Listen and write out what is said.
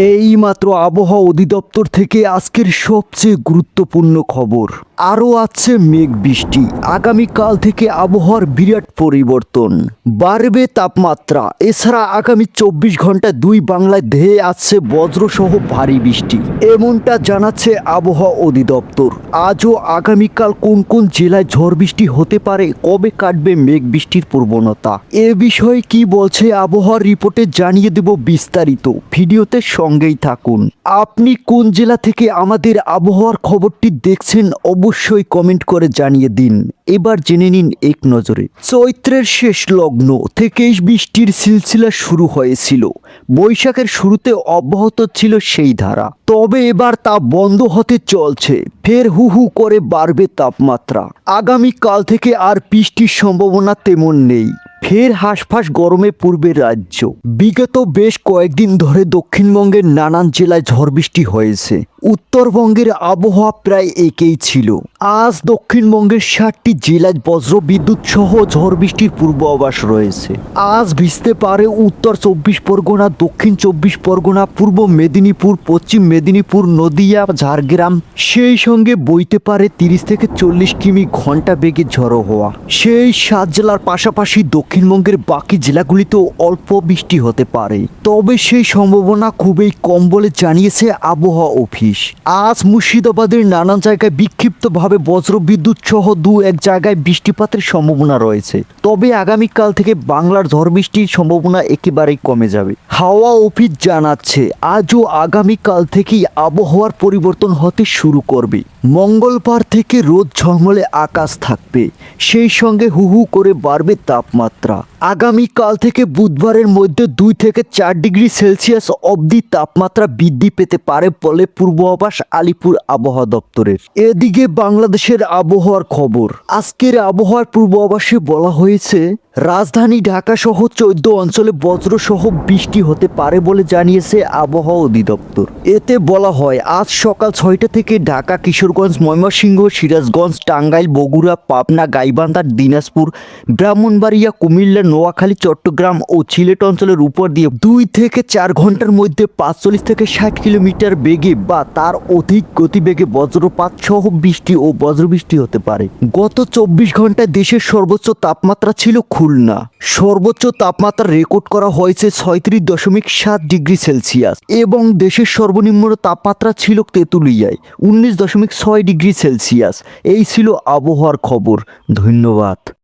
এইমাত্র আবহাওয়া অধিদপ্তর থেকে আজকের সবচেয়ে গুরুত্বপূর্ণ খবর। আরও আছে মেঘ বৃষ্টি। আগামীকাল থেকে আবহাওয়ার বিরাট পরিবর্তন, বাড়বে তাপমাত্রা। এছাড়া আগামী 24 ঘন্টায় দুই বাংলায় ধেয়ে আসছে বজ্রসহ ভারী বৃষ্টি, এমনটা জানাচ্ছে আবহাওয়া অধিদপ্তর। আজও আগামীকাল কোন কোন জেলায় ঝড় বৃষ্টি হতে পারে, কবে কাটবে মেঘ বৃষ্টির প্রবণতা, এ বিষয়ে কি বলছে আবহাওয়ার রিপোর্টে জানিয়ে দেব বিস্তারিত। ভিডিওতে সঙ্গেই থাকুন। আপনি কোন জেলা থেকে আমাদের আবহাওয়ার খবরটি দেখছেন অবশ্যই কমেন্ট করে জানিয়ে দিন। এবার জেনে নিন এক নজরে। চৈত্রের শেষ লগ্ন থেকেই বৃষ্টির সিলসিলা শুরু হয়েছিল। বৈশাখের শুরুতে অব্যাহত ছিল সেই ধারা, তবে এবার তা বন্ধ হতে চলছে। ফের হু হু করে বাড়বে তাপমাত্রা। আগামীকাল থেকে আর বৃষ্টির সম্ভাবনা তেমন নেই। ফের হাঁসফাঁস গরমে পূর্বে রাজ্য। বিগত বেশ কয়েকদিন ধরে দক্ষিণবঙ্গের নানান জেলায় ঝড় বৃষ্টি হয়েছে। উত্তরবঙ্গের আবহাওয়া প্রায় একই ছিল। আজ দক্ষিণবঙ্গের 60টি জেলায় বজ্র বিদ্যুৎ সহ ঝড় বৃষ্টির পূর্বাভাস রয়েছে। আজ ভিজতে পারে উত্তর 24 পরগনা, দক্ষিণ 24 পরগনা, পূর্ব মেদিনীপুর, পশ্চিম মেদিনীপুর, নদিয়া, ঝাড়গ্রাম। সেই সঙ্গে বইতে পারে 30 থেকে 40 কিমি ঘন্টা বেগে ঝড়ো হওয়া। সেই 7 জেলার পাশাপাশি দক্ষিণবঙ্গের বাকি জেলাগুলিতেও অল্প বৃষ্টি হতে পারে, তবে সেই সম্ভাবনা খুবই কম বলে জানিয়েছে আবহাওয়া অফিস। আজ মুর্শিদাবাদের নানান জায়গায় বিক্ষিপ্তভাবে বজ্রবিদ্যুৎ সহ দু এক জায়গায় বৃষ্টিপাতের সম্ভাবনা রয়েছে, তবে আগামীকাল থেকে বাংলার ঝড় বৃষ্টির সম্ভাবনা একেবারেই কমে যাবে। হাওয়া অফিস জানাচ্ছে আজও আগামীকাল থেকেই আবহাওয়ার পরিবর্তন হতে শুরু করবে। মঙ্গলবার থেকে রোদ ঝলমলে আকাশ থাকবে, সেই সঙ্গে হু হু করে বাড়বে তাপমাত্রা। আগামীকাল থেকে বুধবারের মধ্যে 2 থেকে 4 ডিগ্রি সেলসিয়াস অবধি তাপমাত্রা বৃদ্ধি পেতে পারে বলে পূর্বাভাস আলিপুর আবহাওয়া দপ্তরের। এদিকে বাংলাদেশের আবহাওয়ার খবর। আজকের আবহাওয়ার পূর্বাভাসে বলা হয়েছে রাজধানী ঢাকা সহ 14 অঞ্চলে বজ্রসহ বৃষ্টি হতে পারে বলে জানিয়েছে আবহাওয়া অধিদপ্তর। এতে বলা হয় আজ সকাল 6টা থেকে ঢাকা, কিশোরগঞ্জ, ময়মনসিংহ, সিরাজগঞ্জ, টাঙ্গাইল, বগুড়া, পাবনা, গাইবান্ধা, দিনাজপুর, ব্রাহ্মণবাড়িয়া, কুমিল্লা, নোয়াখালী, চট্টগ্রাম ও সিলেট অঞ্চলের উপর দিয়ে 2 থেকে 4 ঘন্টার মধ্যে 45 থেকে 60 কিলোমিটার বেগে বা তার অধিক গতিবেগে বজ্রপাত সহ বৃষ্টি ও বজ্রবৃষ্টি হতে পারে। গত 24 ঘন্টায় দেশের সর্বোচ্চ তাপমাত্রা ছিল খুলনা। সর্বোচ্চ তাপমাত্রা রেকর্ড করা হয়েছে 36.7 ডিগ্রি সেলসিয়াস এবং দেশের সর্বনিম্ন তাপমাত্রা ছিল তেঁতুলিয়ায় 19.6 ডিগ্রি সেলসিয়াস। এই ছিল আবহাওয়ার খবর। ধন্যবাদ।